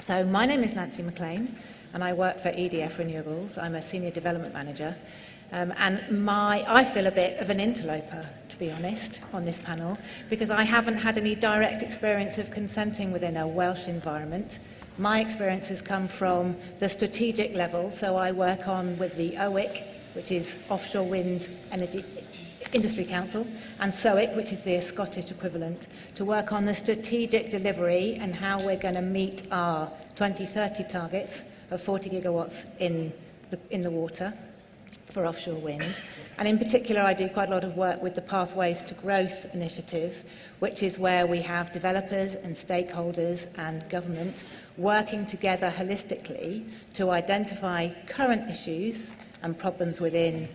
So my name is Nancy McLean, and I work for EDF Renewables. I'm a Senior Development Manager. I feel a bit of an interloper, to be honest, on this panel, because I haven't had any direct experience of consenting within a Welsh environment. My experience has come from the strategic level, so I work on with the OIC, which is Offshore Wind Energy Industry Council, and SOIC, which is the Scottish equivalent, to work on the strategic delivery and how we're going to meet our 2030 targets of 40 gigawatts in the water for offshore wind. And in particular, I do quite a lot of work with the Pathways to Growth initiative, which is where we have developers and stakeholders and government working together holistically to identify current issues and problems within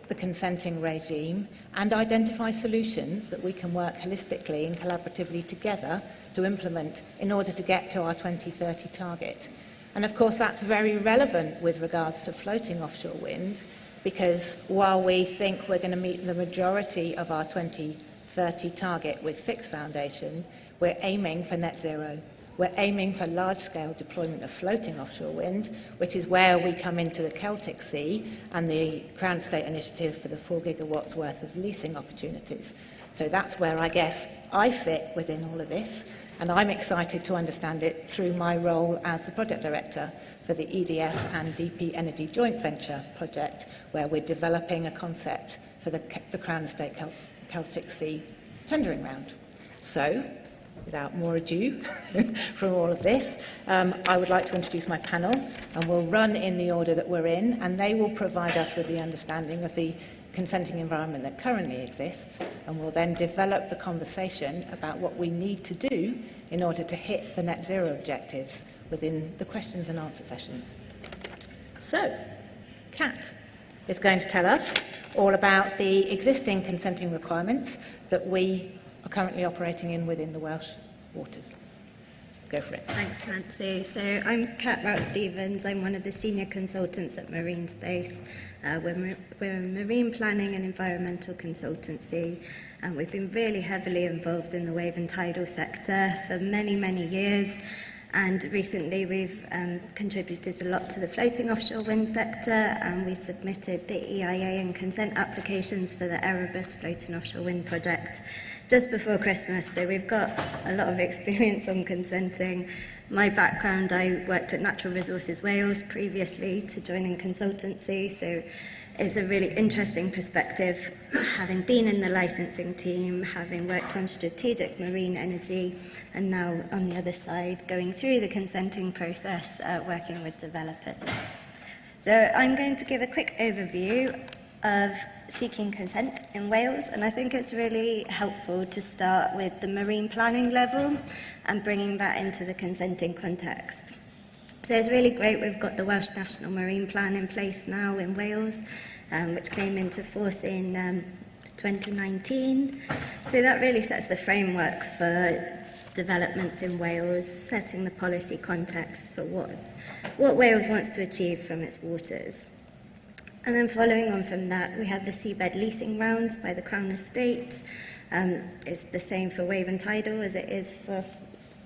the consenting regime and identify solutions that we can work holistically and collaboratively together to implement in order to get to our 2030 target. And of course, that's very relevant with regards to floating offshore wind, because while we think we're going to meet the majority of our 2030 target with fixed foundation, we're aiming for net zero. We're aiming for large-scale deployment of floating offshore wind, which is where we come into the Celtic Sea and the Crown State Initiative for the 4 gigawatts worth of leasing opportunities. So that's where I guess I fit within all of this, and I'm excited to understand it through my role as the project director for the EDF and DP Energy joint venture project, where we're developing a concept for the Crown Estate Celtic Sea tendering round. So, without more ado from all of this, I would like to introduce my panel, and we'll run in the order that we're in, and they will provide us with the understanding of the consenting environment that currently exists, and we'll then develop the conversation about what we need to do in order to hit the net zero objectives within the questions and answer sessions. So, Kat is going to tell us all about the existing consenting requirements that we are currently operating in within the Welsh waters. Go for it. Thanks, Nancy. So I'm Kat Rout-Stevens. I'm one of the senior consultants at Marine Space. We're a marine planning and environmental consultancy, and we've been really heavily involved in the wave and tidal sector for many, many years. And recently we've contributed a lot to the floating offshore wind sector, and we submitted the EIA and consent applications for the Erebus floating offshore wind project just before Christmas, so we've got a lot of experience on consenting. My background, I worked at Natural Resources Wales previously to joining consultancy, so it's a really interesting perspective, having been in the licensing team, having worked on strategic marine energy, and now on the other side, going through the consenting process, working with developers. So I'm going to give a quick overview of seeking consent in Wales, and I think it's really helpful to start with the marine planning level and bringing that into the consenting context. So it's really great we've got the Welsh National Marine Plan in place now in Wales, which came into force in 2019. So that really sets the framework for developments in Wales, setting the policy context for what Wales wants to achieve from its waters. And then following on from that, we had the seabed leasing rounds by the Crown Estate. It's the same for wave and tidal as it is for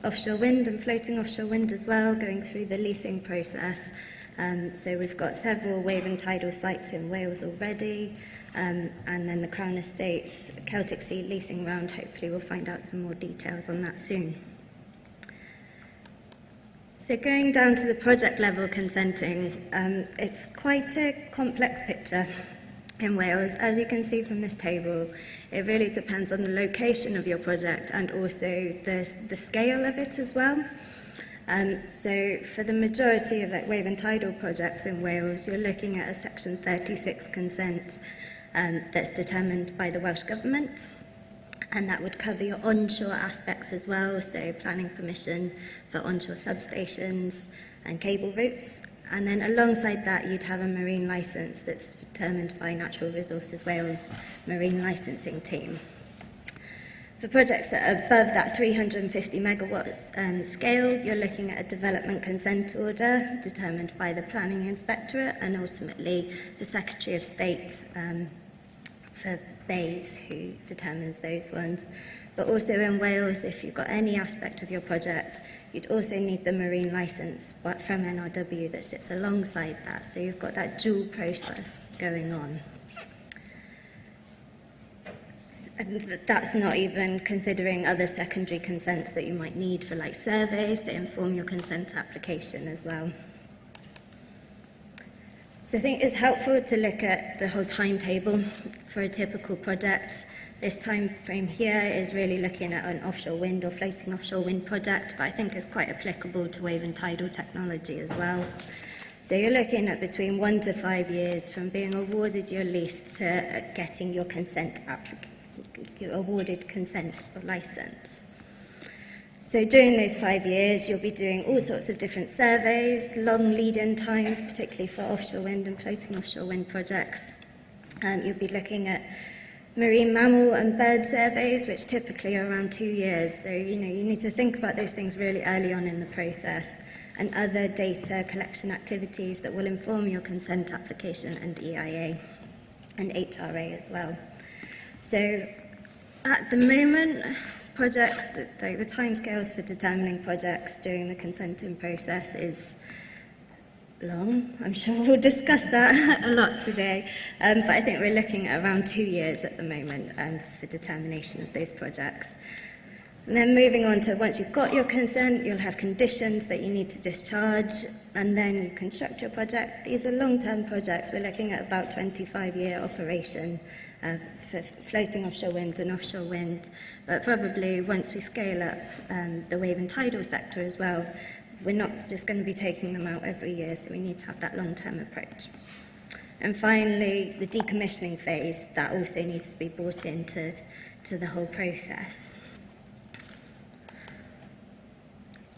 offshore wind and floating offshore wind as well, going through the leasing process. So we've got several wave and tidal sites in Wales already, and then the Crown Estate's Celtic Sea leasing round, hopefully we'll find out some more details on that soon. So going down to the project level consenting, it's quite a complex picture in Wales. As you can see from this table, it really depends on the location of your project and also the scale of it as well. So for the majority of wave and tidal projects in Wales, you're looking at a Section 36 consent that's determined by the Welsh Government. And that would cover your onshore aspects as well, so planning permission for onshore substations and cable routes. And then alongside that, you'd have a marine licence that's determined by Natural Resources Wales Marine Licensing Team. For projects that are above that 350 megawatts scale, you're looking at a development consent order determined by the Planning Inspectorate and ultimately the Secretary of State for bays who determines those ones. But also in Wales, if you've got any aspect of your project, you'd also need the marine licence from NRW that sits alongside that. So you've got that dual process going on. And that's not even considering other secondary consents that you might need for like surveys to inform your consent application as well. So I think it's helpful to look at the whole timetable for a typical project. This time frame here is really looking at an offshore wind or floating offshore wind project, but I think it's quite applicable to wave and tidal technology as well. So you're looking at between 1 to 5 years from being awarded your lease to getting your awarded consent or license. So during those 5 years, you'll be doing all sorts of different surveys, long lead-in times, particularly for offshore wind and floating offshore wind projects. You'll be looking at marine mammal and bird surveys, which typically are around 2 years. So, you need to think about those things really early on in the process, and other data collection activities that will inform your consent application and EIA and HRA as well. So at the moment, projects, the timescales for determining projects during the consenting process is long. I'm sure we'll discuss that a lot today. But I think we're looking at around 2 years at the moment for determination of those projects. And then moving on to once you've got your consent, you'll have conditions that you need to discharge, and then you construct your project. These are long-term projects. We're looking at about 25-year operation for floating offshore wind and offshore wind. But probably once we scale up the wave and tidal sector as well, we're not just going to be taking them out every year, so we need to have that long-term approach. And finally, the decommissioning phase, that also needs to be brought into the whole process.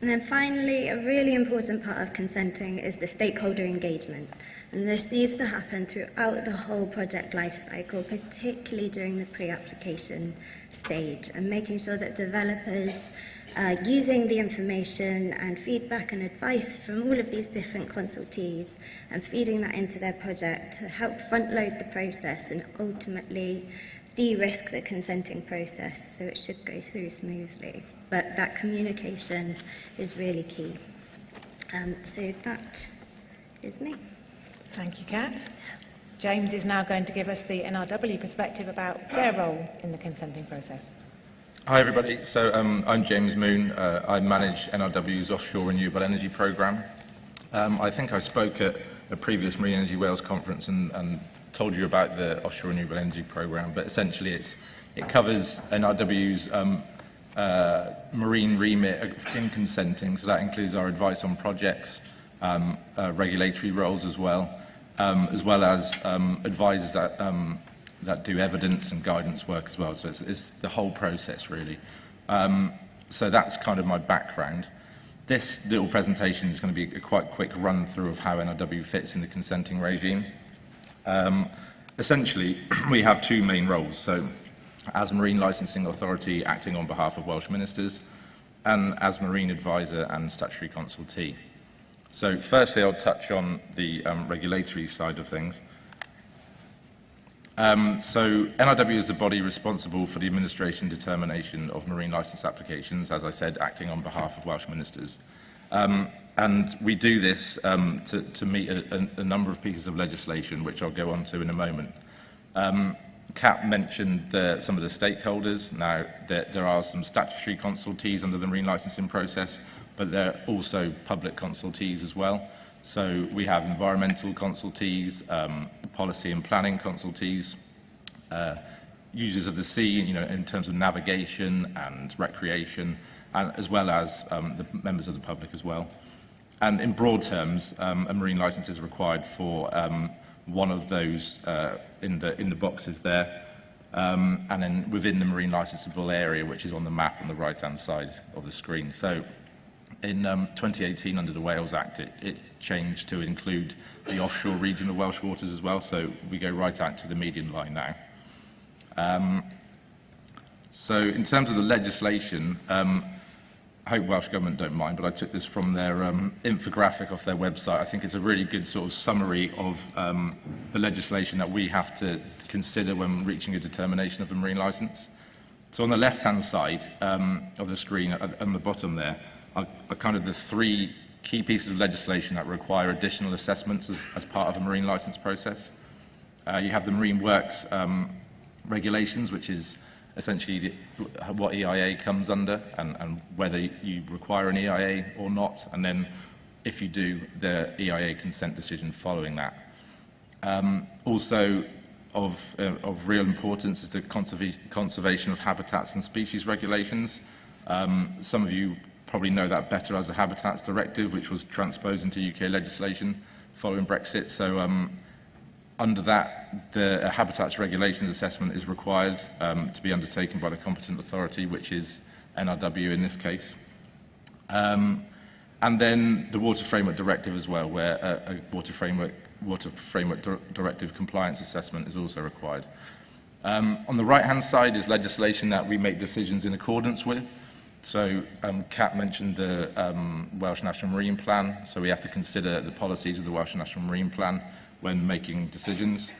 And then finally, a really important part of consenting is the stakeholder engagement. And this needs to happen throughout the whole project life cycle, particularly during the pre-application stage, and making sure that developers are using the information and feedback and advice from all of these different consultees and feeding that into their project to help front-load the process and ultimately de-risk the consenting process so it should go through smoothly. But that communication is really key. So that is me. Thank you, Kat. James is now going to give us the NRW perspective about their role in the consenting process. Hi everybody, so I'm James Moon. I manage NRW's offshore renewable energy programme. I think I spoke at a previous Marine Energy Wales conference and told you about the offshore renewable energy programme, but essentially it covers NRW's marine remit in consenting, so that includes our advice on projects, regulatory roles as well as advisors that do evidence and guidance work as well. So it's the whole process really. So that's kind of my background. This little presentation is going to be a quite quick run through of how NRW fits in the consenting regime. Essentially, we have two main roles. So as Marine Licensing Authority acting on behalf of Welsh ministers, and as Marine Advisor and Statutory Consultee. So firstly, I'll touch on the regulatory side of things. So NRW is the body responsible for the administration and determination of marine licence applications, as I said, acting on behalf of Welsh ministers. And we do this to meet a number of pieces of legislation, which I'll go on to in a moment. Kat mentioned some of the stakeholders. Now, there are some statutory consultees under the marine licensing process, but there are also public consultees as well. So we have environmental consultees, policy and planning consultees, users of the sea, in terms of navigation and recreation, and as well as the members of the public as well. And in broad terms, a marine licence is required for one of those in the boxes there, and then within the marine licensable area, which is on the map on the right-hand side of the screen. So in 2018, under the Wales Act, it changed to include the offshore region of Welsh waters as well, so we go right out to the median line now. So in terms of the legislation, I hope Welsh Government don't mind, but I took this from their infographic off their website. I think it's a really good sort of summary of the legislation that we have to consider when reaching a determination of a marine licence. So on the left-hand side of the screen, on the bottom there, are kind of the three key pieces of legislation that require additional assessments as part of a marine licence process. You have the Marine Works regulations, which is essentially what EIA comes under and whether you require an EIA or not, and then if you do, the EIA consent decision following that. Also of real importance is the conservation of habitats and species regulations. Some of you probably know that better as the Habitats Directive, which was transposed into UK legislation following Brexit. So under that, the habitats regulations assessment is required to be undertaken by the competent authority, which is NRW in this case. And then the Water Framework Directive as well, where a Water Framework Directive compliance assessment is also required. On the right-hand side is legislation that we make decisions in accordance with. So Kat mentioned the Welsh National Marine Plan, so we have to consider the policies of the Welsh National Marine Plan when making decisions.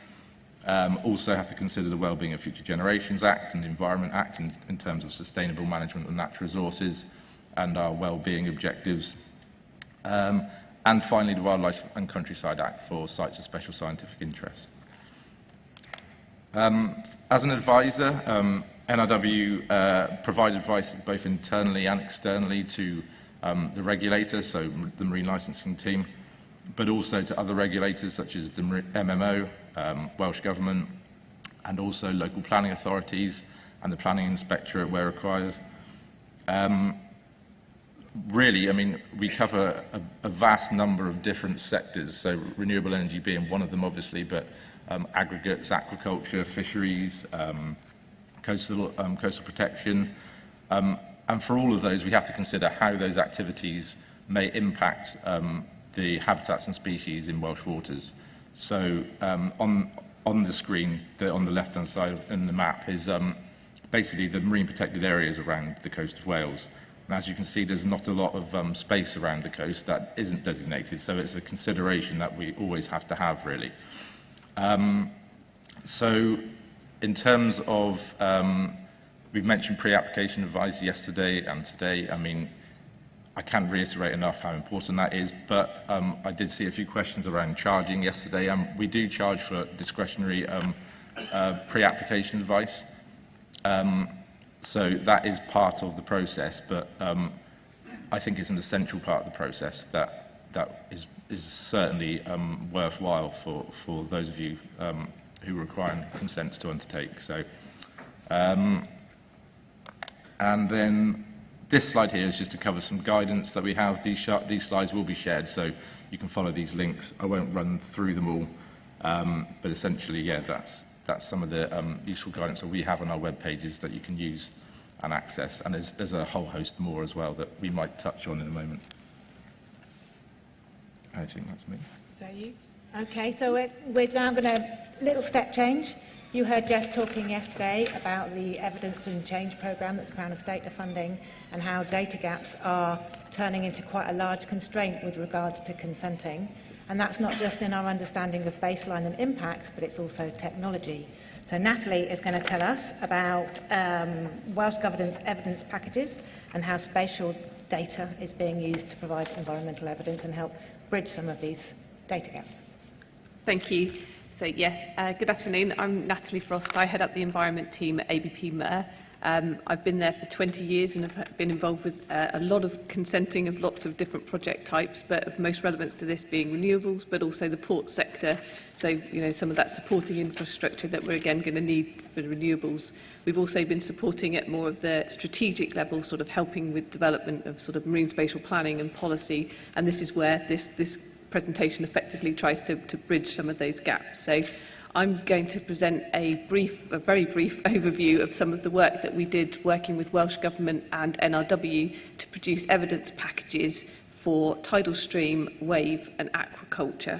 Also have to consider the Wellbeing of Future Generations Act and the Environment Act in terms of sustainable management of natural resources and our wellbeing objectives. And finally, the Wildlife and Countryside Act for sites of special scientific interest. As an advisor, NRW provide advice both internally and externally to the regulator, so the marine licensing team, but also to other regulators such as the MEW, Welsh Government, and also local planning authorities and the planning inspectorate where required. Really, I mean, we cover a vast number of different sectors, so renewable energy being one of them, obviously, but aggregates, aquaculture, fisheries, coastal protection. And for all of those, we have to consider how those activities may impact the habitats and species in Welsh waters. So on the screen, on the left-hand side in the map, is basically the marine protected areas around the coast of Wales. And as you can see, there's not a lot of space around the coast that isn't designated, so it's a consideration that we always have to have, really. So in terms of, we've mentioned pre-application advice yesterday and today. I mean, I can't reiterate enough how important that is, but I did see a few questions around charging yesterday. We do charge for discretionary pre-application advice. So that is part of the process, but I think it's an essential part of the process that is certainly worthwhile for those of you who require consents to undertake. So, and then this slide here is just to cover some guidance that we have. These slides will be shared, so you can follow these links. I won't run through them all, but essentially, yeah, that's some of the useful guidance that we have on our web pages that you can use and access. And there's a whole host more as well that we might touch on in a moment. I think that's me. Is that you? Okay, so we're now going to, little step change. You heard Jess talking yesterday about the evidence and change programme that the Crown Estate are funding and how data gaps are turning into quite a large constraint with regards to consenting. And that's not just in our understanding of baseline and impacts, but it's also technology. So Natalie is going to tell us about Welsh Government's evidence packages and how spatial data is being used to provide environmental evidence and help bridge some of these data gaps. Thank you. So, good afternoon. I'm Natalie Frost. I head up the environment team at ABP MEW. I've been there for 20 years and have been involved with a lot of consenting of lots of different project types, but of most relevance to this being renewables, but also the port sector. So, you know, some of that supporting infrastructure that we're again going to need for renewables. We've also been supporting at more of the strategic level, sort of helping with development of sort of marine spatial planning and policy. And this is where this presentation effectively tries to bridge some of those gaps. So I'm going to present a very brief overview of some of the work that we did working with Welsh Government and NRW to produce evidence packages for tidal stream, wave and aquaculture.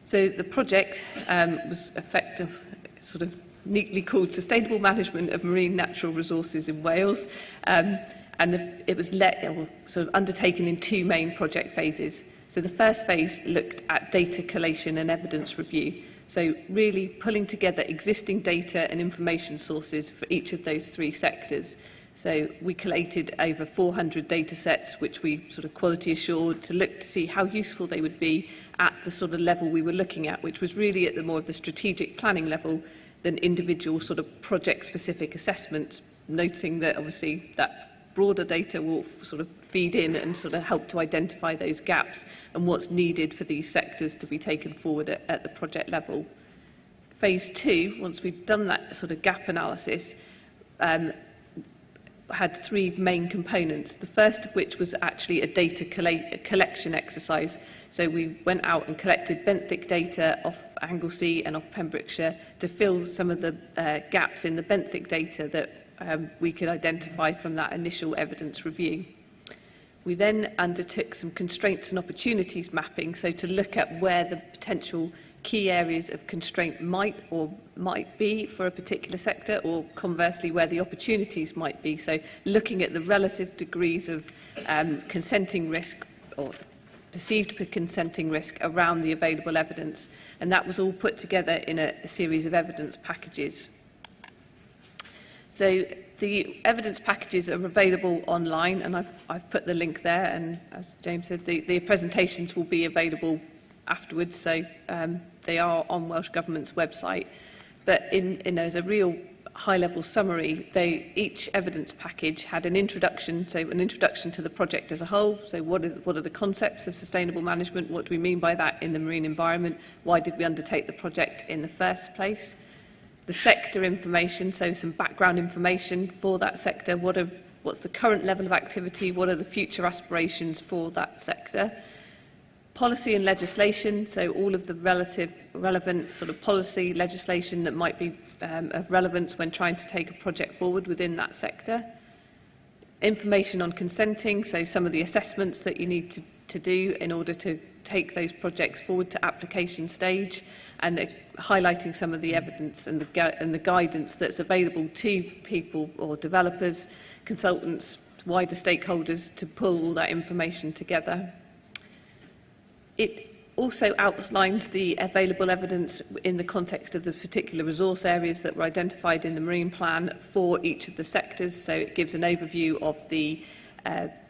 So the project was effective, sort of neatly called Sustainable Management of Marine Natural Resources in Wales. It was sort of undertaken in two main project phases. So the first phase looked at data collation and evidence review. So really pulling together existing data and information sources for each of those three sectors. So we collated over 400 data sets, which we sort of quality assured to look to see how useful they would be at the sort of level we were looking at, which was really at the more of the strategic planning level than individual sort of project-specific assessments, noting that obviously that broader data will sort of feed in and sort of help to identify those gaps and what's needed for these sectors to be taken forward at the project level. Phase 2, once we've done that sort of gap analysis, had three main components, the first of which was actually a data collection exercise. So we went out and collected benthic data off Anglesey and off Pembrokeshire to fill some of the gaps in the benthic data that we could identify from that initial evidence review. We then undertook some constraints and opportunities mapping, so to look at where the potential key areas of constraint might be for a particular sector, or conversely where the opportunities might be. So looking at the relative degrees of consenting risk or perceived consenting risk around the available evidence, and that was all put together in a series of evidence packages. So the evidence packages are available online, and I've put the link there, and as James said, the presentations will be available afterwards, so they are on Welsh Government's website. But as a real high-level summary, each evidence package had an introduction, so an introduction to the project as a whole. So what are the concepts of sustainable management? What do we mean by that in the marine environment? Why did we undertake the project in the first place? The sector information, so some background information for that sector. What's the current level of activity? What are the future aspirations for that sector? Policy and legislation, so all of the relevant sort of policy legislation that might be of relevance when trying to take a project forward within that sector. Information on consenting, so some of the assessments that you need to do in order to take those projects forward to application stage, and highlighting some of the evidence and the guidance that's available to people or developers, consultants, wider stakeholders to pull all that information together. It also outlines the available evidence in the context of the particular resource areas that were identified in the marine plan for each of the sectors. So it gives an overview of the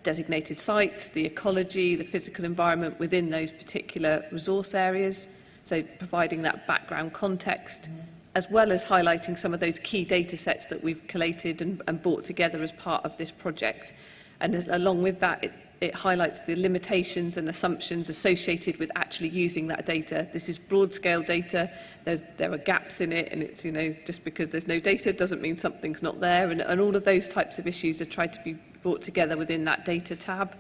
designated sites, the ecology, the physical environment within those particular resource areas. So providing that background context, as well as highlighting some of those key data sets that we've collated and brought together as part of this project. And along with that, it highlights the limitations and assumptions associated with actually using that data. This is broad-scale data. There are gaps in it, and it's, just because there's no data doesn't mean something's not there. And all of those types of issues are tried to be brought together within that data tab.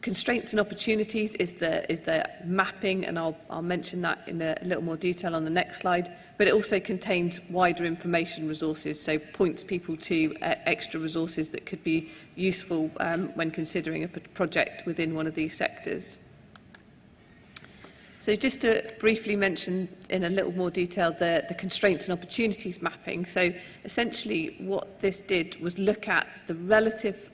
Constraints and opportunities is the mapping, and I'll mention that in a little more detail on the next slide. But it also contains wider information resources, so points people to extra resources that could be useful when considering a project within one of these sectors. So just to briefly mention in a little more detail the constraints and opportunities mapping. So essentially what this did was look at the relative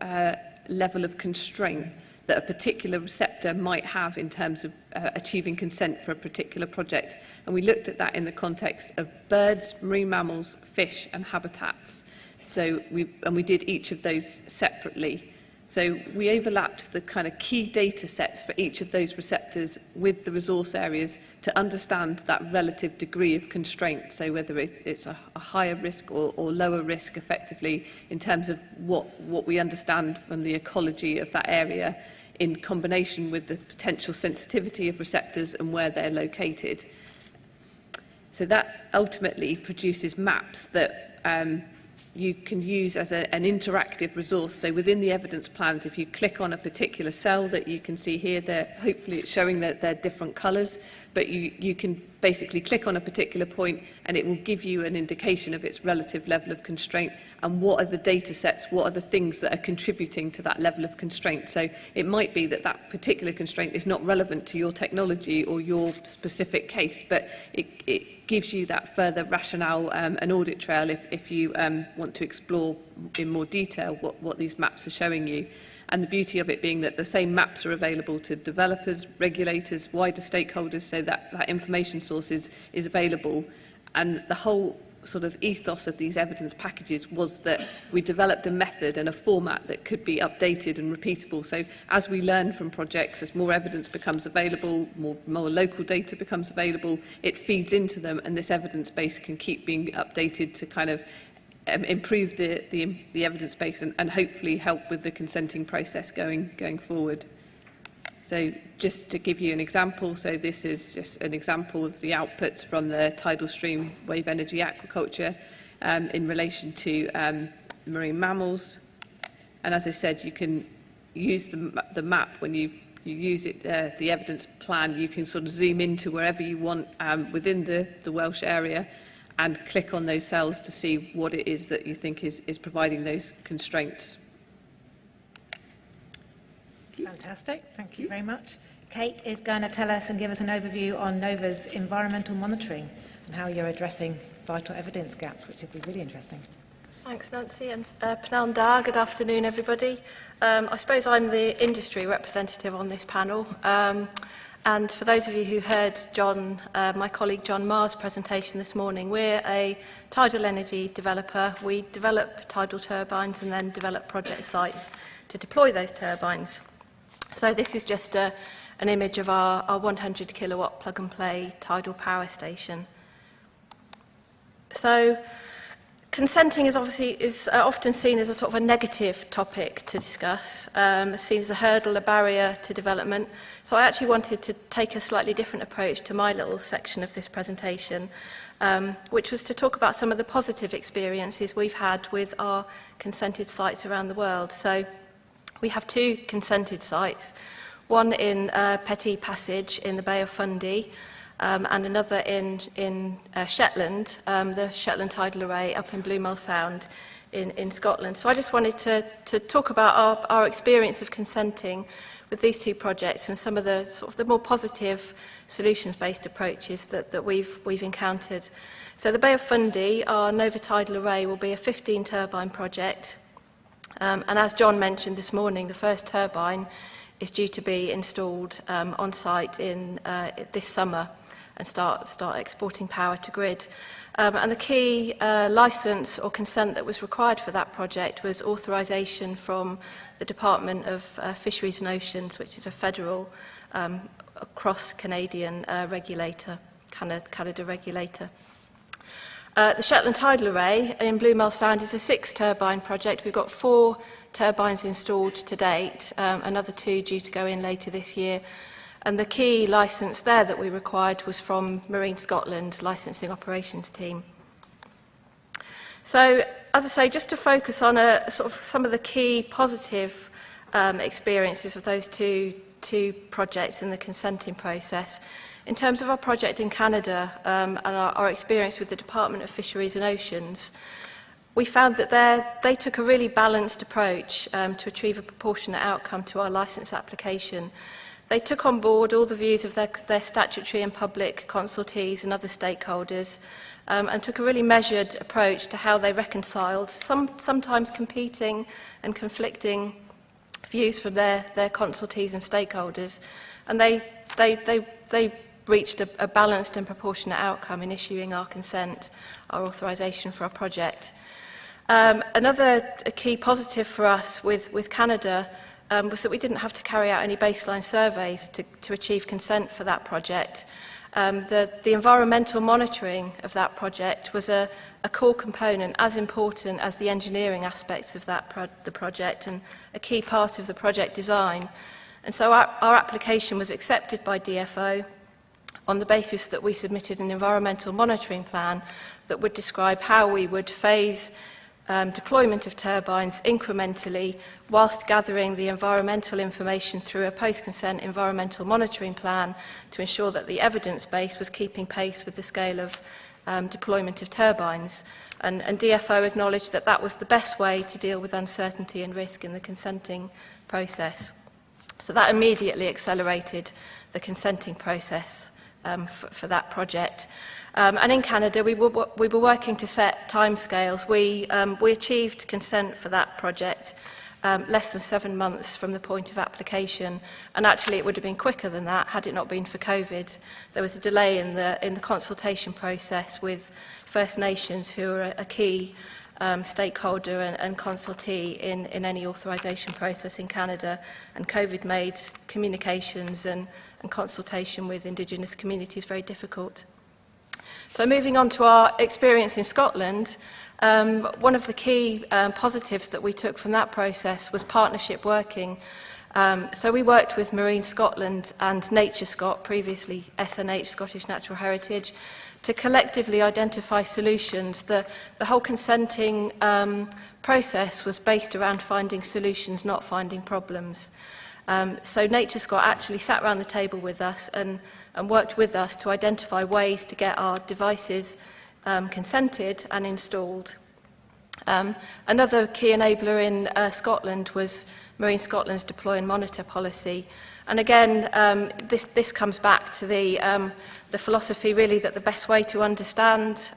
level of constraint that a particular receptor might have in terms of achieving consent for a particular project. And we looked at that in the context of birds, marine mammals, fish and habitats. So we did each of those separately. So we overlapped the kind of key data sets for each of those receptors with the resource areas to understand that relative degree of constraint. So whether it's a higher risk or lower risk effectively in terms of what we understand from the ecology of that area in combination with the potential sensitivity of receptors and where they're located. So that ultimately produces maps that you can use as an interactive resource. So within the evidence plans, if you click on a particular cell that you can see here, hopefully it's showing that they're different colours, but you can basically click on a particular point and it will give you an indication of its relative level of constraint and what are the data sets, what are the things that are contributing to that level of constraint. So it might be that that particular constraint is not relevant to your technology or your specific case, but it gives you that further rationale and audit trail if you want to explore in more detail what these maps are showing you. And the beauty of it being that the same maps are available to developers, regulators, wider stakeholders, so that that information source is available. And the whole sort of ethos of these evidence packages was that we developed a method and a format that could be updated and repeatable. So as we learn from projects, as more evidence becomes available, more local data becomes available, it feeds into them, and this evidence base can keep being updated to kind of improve the evidence base and hopefully help with the consenting process going forward. So just to give you an example, so this is just an example of the outputs from the tidal stream wave energy aquaculture in relation to marine mammals. And as I said, you can use the map when you use it, the evidence plan, you can sort of zoom into wherever you want within the Welsh area and click on those cells to see what it is that you think is providing those constraints. Fantastic, thank you very much. Kate is going to tell us and give us an overview on NOVA's environmental monitoring and how you're addressing vital evidence gaps, which would be really interesting. Thanks, Nancy, and Pnawn Da. Good afternoon, everybody. I suppose I'm the industry representative on this panel. And for those of you who heard John, my colleague John Marr's presentation this morning, we're a tidal energy developer. We develop tidal turbines and then develop project sites to deploy those turbines. So this is just an image of our 100 kilowatt plug and play tidal power station. So consenting is often seen as a sort of a negative topic to discuss, seen as a hurdle, a barrier to development. So I actually wanted to take a slightly different approach to my little section of this presentation, which was to talk about some of the positive experiences we've had with our consented sites around the world. So we have 2 consented sites, one in Petty Passage in the Bay of Fundy, and another in Shetland, the Shetland Tidal Array up in Blue Mill Sound in Scotland. So I just wanted to talk about our experience of consenting with these 2 projects and some of the sort of the more positive solutions-based approaches that we've encountered. So the Bay of Fundy, our Nova Tidal Array, will be a 15 turbine project. And as John mentioned this morning, the first turbine is due to be installed on site in this summer and start exporting power to grid. And the key licence or consent that was required for that project was authorisation from the Department of Fisheries and Oceans, which is a federal cross-Canadian regulator, Canada regulator. The Shetland Tidal Array in Blue Mill Sound is a 6 turbine project. We've got 4 turbines installed to date, another 2 due to go in later this year. And the key licence there that we required was from Marine Scotland's licensing operations team. So, as I say, just to focus on sort of some of the key positive experiences of those two projects in the consenting process. In terms of our project in Canada and our experience with the Department of Fisheries and Oceans, we found that they took a really balanced approach to achieve a proportionate outcome to our licence application. They took on board all the views of their statutory and public consultees and other stakeholders and took a really measured approach to how they reconciled sometimes competing and conflicting views from their consultees and stakeholders. And they reached a balanced and proportionate outcome in issuing our consent, our authorisation for our project. Another key positive for us with Canada was that we didn't have to carry out any baseline surveys to achieve consent for that project. The environmental monitoring of that project was a core component, as important as the engineering aspects of the project, and a key part of the project design. And so our application was accepted by DFO on the basis that we submitted an environmental monitoring plan that would describe how we would phase deployment of turbines incrementally whilst gathering the environmental information through a post-consent environmental monitoring plan to ensure that the evidence base was keeping pace with the scale of deployment of turbines. And DFO acknowledged that that was the best way to deal with uncertainty and risk in the consenting process. So that immediately accelerated the consenting process for that project. And in Canada, we were working to set timescales. We achieved consent for that project less than 7 months from the point of application, and actually it would have been quicker than that had it not been for COVID. There was a delay in the consultation process with First Nations, who are a key stakeholder and consultee in any authorisation process in Canada, and COVID made communications and consultation with Indigenous communities very difficult. So moving on to our experience in Scotland, one of the key positives that we took from that process was partnership working. So we worked with Marine Scotland and Nature Scot, previously SNH, Scottish Natural Heritage, to collectively identify solutions. The whole consenting process was based around finding solutions, not finding problems. So Nature Scot actually sat around the table with us and worked with us to identify ways to get our devices consented and installed. Another key enabler in Scotland was Marine Scotland's deploy and monitor policy. And again, this comes back to the philosophy really that the best way to understand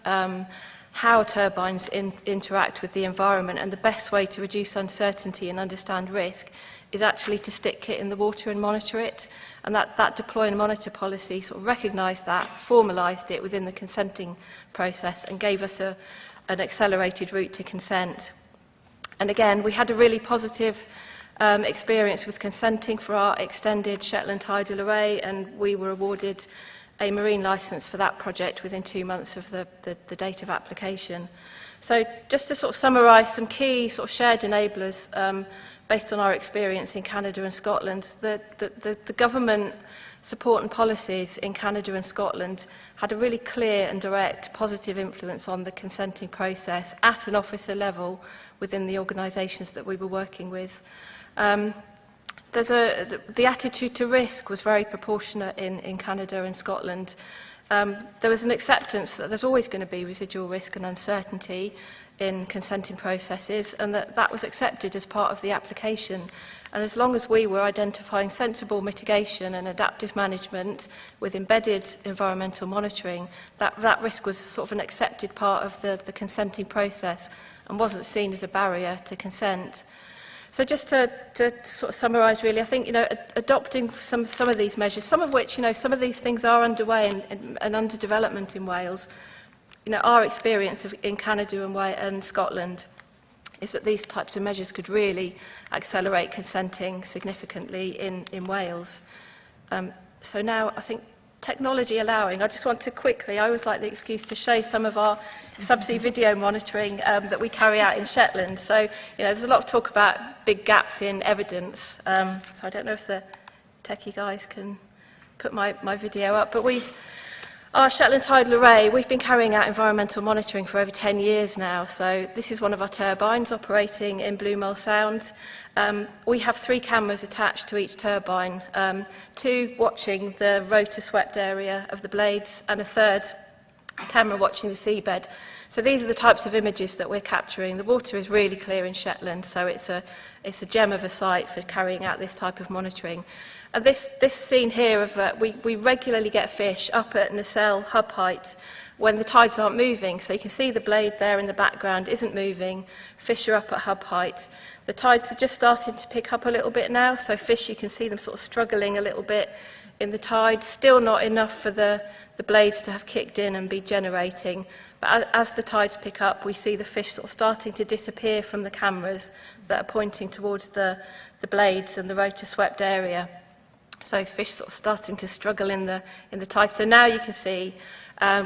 how turbines interact with the environment and the best way to reduce uncertainty and understand risk is actually to stick kit in the water and monitor it. And that deploy and monitor policy sort of recognised that, formalised it within the consenting process and gave us an accelerated route to consent. And again, we had a really positive experience with consenting for our extended Shetland tidal array, and we were awarded a marine licence for that project within 2 months of the date of application. So just to sort of summarise some key sort of shared enablers based on our experience in Canada and Scotland, the government support and policies in Canada and Scotland had a really clear and direct positive influence on the consenting process at an officer level within the organisations that we were working with. The attitude to risk was very proportionate in Canada and Scotland. There was an acceptance that there's always going to be residual risk and uncertainty in consenting processes, and that was accepted as part of the application. And as long as we were identifying sensible mitigation and adaptive management with embedded environmental monitoring, that risk was sort of an accepted part of the consenting process and wasn't seen as a barrier to consent. So just to sort of summarise really, I think, adopting some of these measures, some of which, some of these things are underway and under development in Wales. Our experience in Canada and Scotland is that these types of measures could really accelerate consenting significantly in Wales. So now, I think, technology allowing, I just want to quickly, I always like the excuse to show some of our subsea video monitoring that we carry out in Shetland. So, there's a lot of talk about big gaps in evidence. So I don't know if the techie guys can put my video up, but our Shetland tidal array, we've been carrying out environmental monitoring for over 10 years now. So this is one of our turbines operating in Blue Mull Sound. We have 3 cameras attached to each turbine, 2 watching the rotor swept area of the blades and a 3rd camera watching the seabed. So these are the types of images that we're capturing. The water is really clear in Shetland, so it's a gem of a site for carrying out this type of monitoring. And this scene here of we regularly get fish up at nacelle hub height when the tides aren't moving. So you can see the blade there in the background isn't moving. Fish are up at hub height. The tides are just starting to pick up a little bit now. So fish, you can see them sort of struggling a little bit in the tide. Still not enough for the blades to have kicked in and be generating. But as the tides pick up, we see the fish sort of starting to disappear from the cameras that are pointing towards the blades and the rotor swept area. So fish sort of starting to struggle in the tide. So now you can see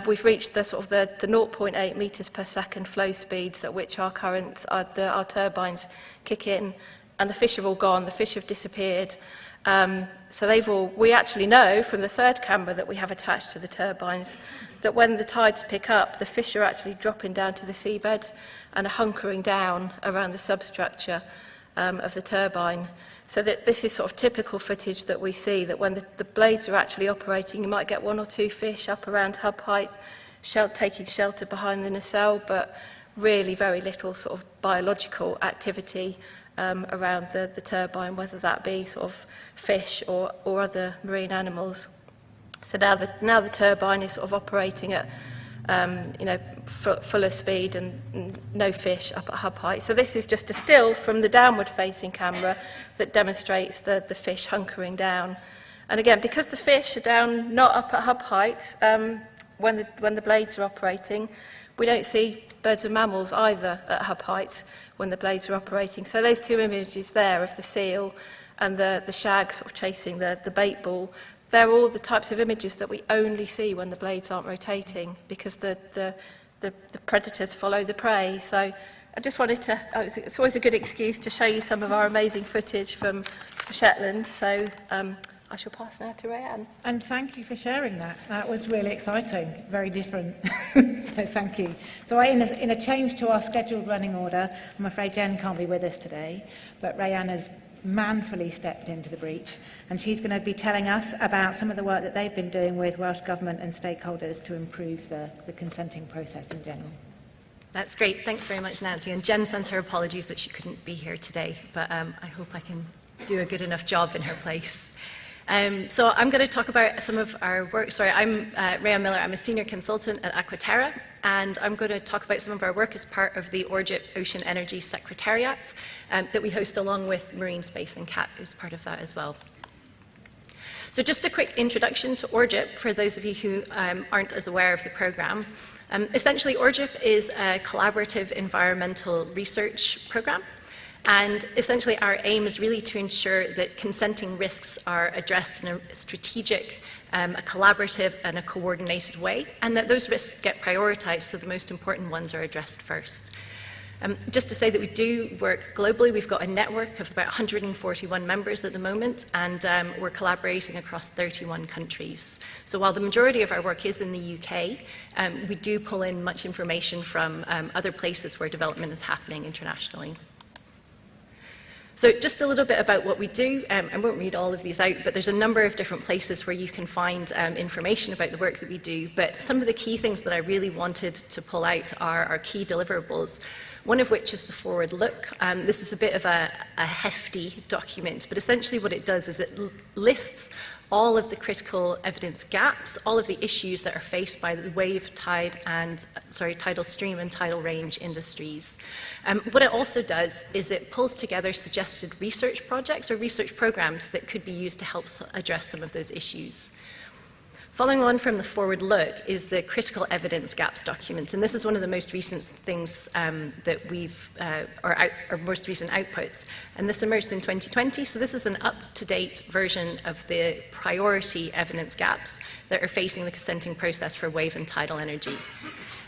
we've reached the 0.8 metres per second flow speeds at which our turbines kick in, and the fish are all gone. The fish have disappeared. So we actually know from the 3rd camera that we have attached to the turbines that when the tides pick up, the fish are actually dropping down to the seabed and are hunkering down around the substructure of the turbine. So that this is sort of typical footage that we see, that when the blades are actually operating, you might get 1 or 2 fish up around hub height taking shelter behind the nacelle, but really very little sort of biological activity around the turbine, whether that be sort of fish or other marine animals. So now the turbine is sort of operating at fuller speed and no fish up at hub height. So this is just a still from the downward facing camera that demonstrates the fish hunkering down. And again, because the fish are down not up at hub height, when the blades are operating, we don't see birds and mammals either at hub height when the blades are operating. So those two images there of the seal and the shag sort of chasing the bait ball, they're all the types of images that we only see when the blades aren't rotating, because the predators follow the prey. So I just wanted to, it's always a good excuse to show you some of our amazing footage from Shetland. So I shall pass now to Rayanne. And thank you for sharing that. That was really exciting, very different. So thank you. So in a change to our scheduled running order, I'm afraid Jen can't be with us today, but Rayanne has manfully stepped into the breach, and she's going to be telling us about some of the work that they've been doing with Welsh Government and stakeholders to improve the consenting process in general. That's great. Thanks very much, Nancy. And Jen sends her apologies that she couldn't be here today, but I hope I can do a good enough job in her place. So I'm going to talk about some of our work. Sorry, I'm Rayanne Miller. I'm a senior consultant at Aquaterra, and I'm going to talk about some of our work as part of the ORGIP Ocean Energy Secretariat that we host along with Marine Space, and CAT is part of that as well. So just a quick introduction to ORGIP for those of you who aren't as aware of the programme. Essentially, ORGIP is a collaborative environmental research programme. And essentially our aim is really to ensure that consenting risks are addressed in a strategic, a collaborative and a coordinated way, and that those risks get prioritised so the most important ones are addressed first. Just to say that we do work globally. We've got a network of about 141 members at the moment, and we're collaborating across 31 countries. So while the majority of our work is in the UK, we do pull in much information from other places where development is happening internationally. So just a little bit about what we do. I won't read all of these out, but there's a number of different places where you can find information about the work that we do. But some of the key things that I really wanted to pull out are our key deliverables, one of which is the forward look. This is a bit of a hefty document, but essentially what it does is it lists all of the critical evidence gaps, all of the issues that are faced by the wave, tidal stream and tidal range industries. What it also does is it pulls together suggested research projects or research programs that could be used to help address some of those issues. Following on from the forward look is the critical evidence gaps document, and this is one of the most recent things that we've, our most recent outputs, and this emerged in 2020, so this is an up-to-date version of the priority evidence gaps that are facing the consenting process for wave and tidal energy.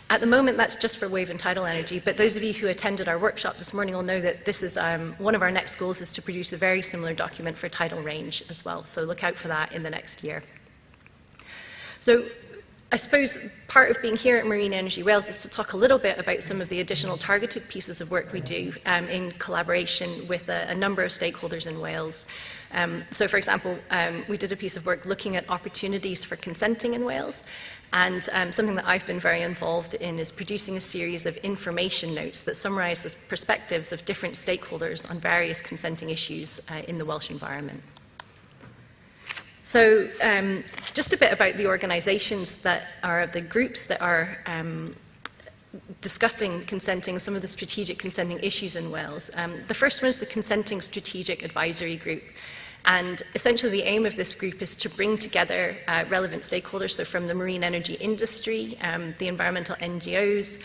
At the moment, that's just for wave and tidal energy, but those of you who attended our workshop this morning will know that this is one of our next goals is to produce a very similar document for tidal range as well, so look out for that in the next year. So I suppose part of being here at Marine Energy Wales is to talk a little bit about some of the additional targeted pieces of work we do in collaboration with a number of stakeholders in Wales. So for example, we did a piece of work looking at opportunities for consenting in Wales, and something that I've been very involved in is producing a series of information notes that summarise the perspectives of different stakeholders on various consenting issues in the Welsh environment. So just a bit about the organisations that are the groups that are discussing consenting, some of the strategic consenting issues in Wales. The first one is the Consenting Strategic Advisory Group. And essentially the aim of this group is to bring together relevant stakeholders, so from the marine energy industry, the environmental NGOs,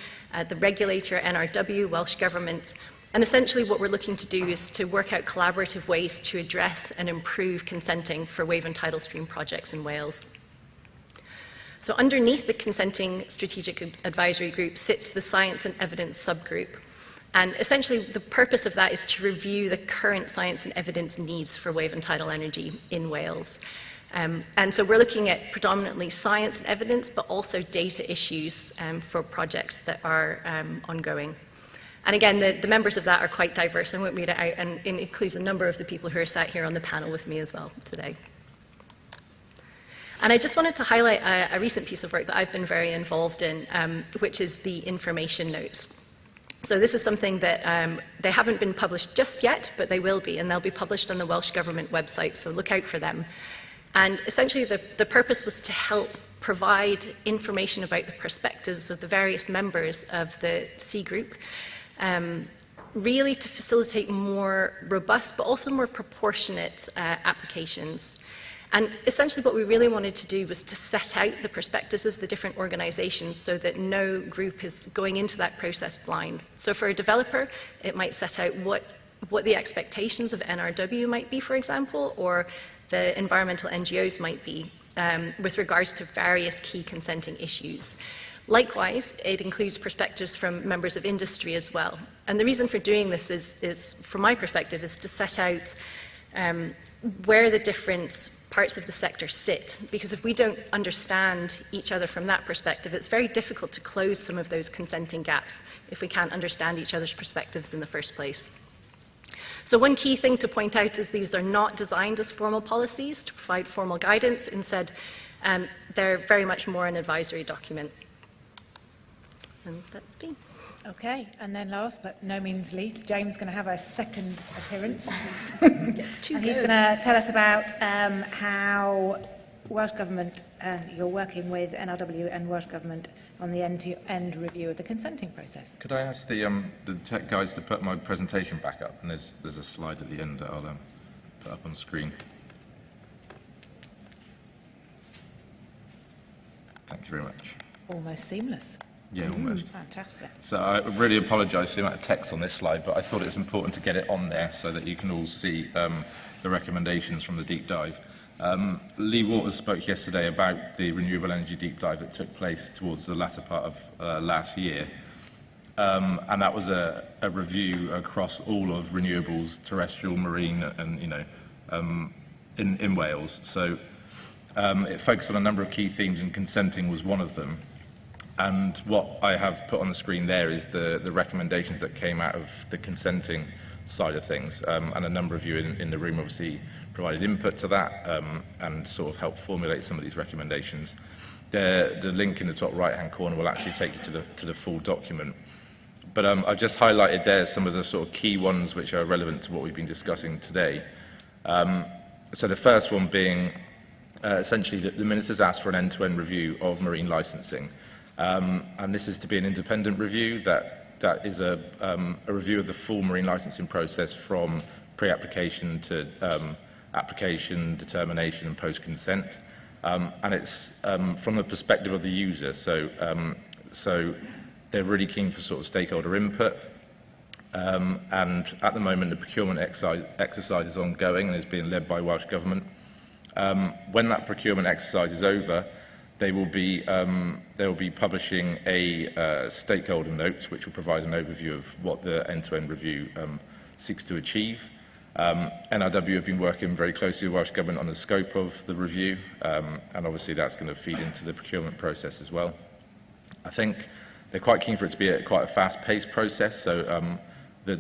the regulator, NRW, Welsh Government. And essentially what we're looking to do is to work out collaborative ways to address and improve consenting for wave and tidal stream projects in Wales. So underneath the Consenting Strategic Advisory Group sits the Science and Evidence Subgroup. And essentially the purpose of that is to review the current science and evidence needs for wave and tidal energy in Wales. And so we're looking at predominantly science and evidence, but also data issues for projects that are ongoing. And again, the members of that are quite diverse. I won't read it out, and it includes a number of the people who are sat here on the panel with me as well today. And I just wanted to highlight a recent piece of work that I've been very involved in, which is the information notes. So this is something that they haven't been published just yet, but they will be, and they'll be published on the Welsh Government website, so look out for them. And essentially the purpose was to help provide information about the perspectives of the various members of the C group, really to facilitate more robust but also more proportionate applications. And essentially what we really wanted to do was to set out the perspectives of the different organisations so that no group is going into that process blind. So for a developer, it might set out what the expectations of NRW might be, for example, or the environmental NGOs might be with regards to various key consenting issues. Likewise, it includes perspectives from members of industry as well. And the reason for doing this is from my perspective, is to set out where the different parts of the sector sit, because if we don't understand each other from that perspective, it's very difficult to close some of those consenting gaps if we can't understand each other's perspectives in the first place. So one key thing to point out is these are not designed as formal policies to provide formal guidance. Instead, they're very much more an advisory document. And that's me. Okay, and then last but no means least, James is going to have a second appearance. Yes, two and he's going to tell us about how Welsh Government, you're working with NRW and Welsh Government on the end-to-end review of the consenting process. Could I ask the tech guys to put my presentation back up? And there's a slide at the end that I'll put up on screen. Thank you very much. Almost seamless. Yeah, almost. Fantastic. So I really apologise for the amount of text on this slide, but I thought it was important to get it on there so that you can all see the recommendations from the deep dive. Lee Waters spoke yesterday about the renewable energy deep dive that took place towards the latter part of last year. And that was a review across all of renewables, terrestrial, marine, and, in Wales. So it focused on a number of key themes, and consenting was one of them. And what I have put on the screen there is the recommendations that came out of the consenting side of things. And a number of you in the room obviously provided input to that and sort of helped formulate some of these recommendations. The link in the top right-hand corner will actually take you to the full document. But I've just highlighted there some of the sort of key ones which are relevant to what we've been discussing today. So the first one being essentially that the Ministers asked for an end-to-end review of marine licensing. And this is to be an independent review that is a review of the full marine licensing process from pre-application to application, determination and post-consent. And it's from the perspective of the user. So they're really keen for sort of stakeholder input. And at the moment, the procurement exercise is ongoing and is being led by Welsh Government. When that procurement exercise is over, they will be publishing a stakeholder note, which will provide an overview of what the end-to-end review seeks to achieve. NRW have been working very closely with Welsh Government on the scope of the review, and obviously that's going to feed into the procurement process as well. I think they're quite keen for it to be quite a fast-paced process, so the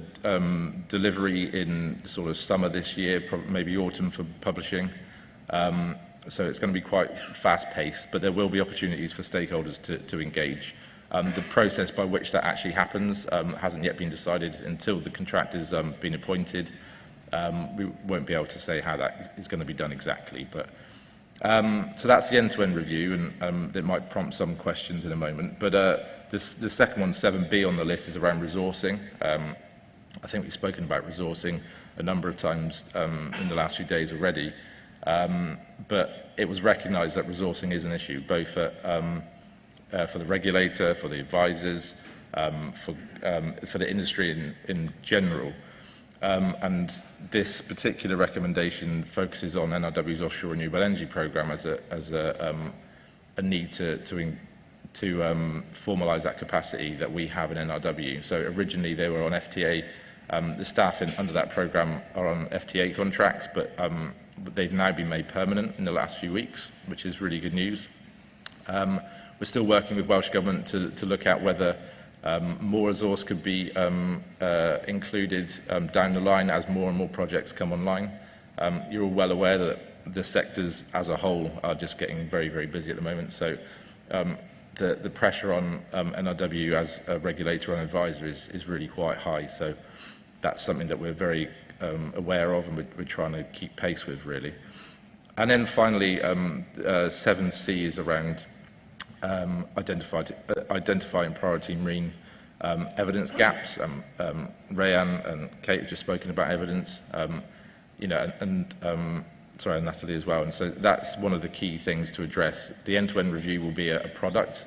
delivery in sort of summer this year, maybe autumn for publishing. So it's going to be quite fast-paced, but there will be opportunities for stakeholders to engage. The process by which that actually happens hasn't yet been decided until the contractor's been appointed. We won't be able to say how that is going to be done exactly. But so that's the end-to-end review, and it might prompt some questions in a moment. But the second one, 7B on the list, is around resourcing. I think we've spoken about resourcing a number of times in the last few days already. But it was recognised that resourcing is an issue, both for the regulator, for the advisors, for the industry in general. And this particular recommendation focuses on NRW's offshore renewable energy programme as a need to formalise that capacity that we have in NRW. So originally they were on FTA. The staff under that programme are on FTA contracts, but they've now been made permanent in the last few weeks, which is really good news. We're still working with Welsh Government to look at whether more resource could be included down the line as more and more projects come online. You're all well aware that the sectors as a whole are just getting very, very busy at the moment. So the pressure on NRW as a regulator and advisor is really quite high. So that's something that we're very aware of, and we're trying to keep pace with, really. And then finally, 7C is around identifying priority marine evidence gaps. Rayanne and Kate have just spoken about evidence, sorry, Natalie as well. And so that's one of the key things to address. The end-to-end review will be a product.